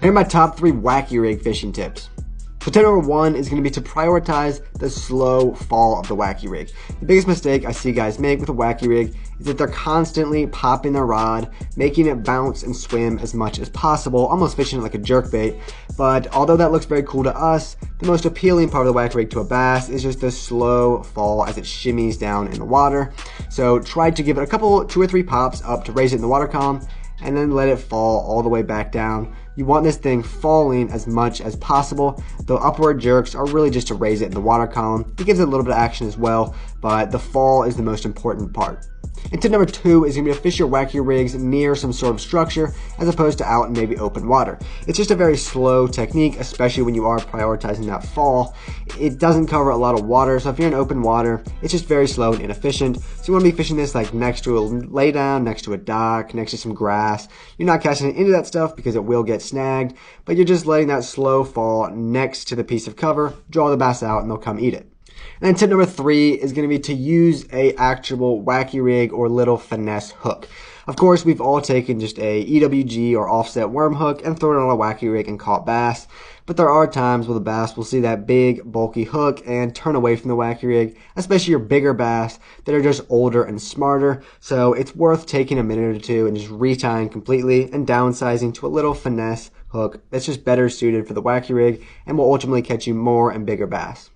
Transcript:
Here are my top 3 wacky rig fishing tips. So tip number 1 is going to be to prioritize the slow fall of the wacky rig. The biggest mistake I see guys make with a wacky rig is that they're constantly popping their rod, making it bounce and swim as much as possible, almost fishing it like a jerkbait. But although that looks very cool to us, the most appealing part of the wacky rig to a bass is just the slow fall as it shimmies down in the water. So try to give it a couple, 2 or 3 pops up to raise it in the water column, and then let it fall all the way back down. You want this thing falling as much as possible. The upward jerks are really just to raise it in the water column. It gives it a little bit of action as well, but the fall is the most important part. And tip number 2 is going to be to fish your wacky rigs near some sort of structure as opposed to out in maybe open water. It's just a very slow technique, especially when you are prioritizing that fall. It doesn't cover a lot of water, so if you're in open water, it's just very slow and inefficient. So you want to be fishing this like next to a laydown, next to a dock, next to some grass. You're not casting it into that stuff because it will get snagged, but you're just letting that slow fall next to the piece of cover, draw the bass out, and they'll come eat it. And then tip number 3 is going to be to use a actual wacky rig or little finesse hook. Of course, we've all taken just a EWG or offset worm hook and thrown it on a wacky rig and caught bass. But there are times where the bass will see that big, bulky hook and turn away from the wacky rig, especially your bigger bass that are just older and smarter. So it's worth taking a minute or 2 and just retying completely and downsizing to a little finesse hook that's just better suited for the wacky rig and will ultimately catch you more and bigger bass.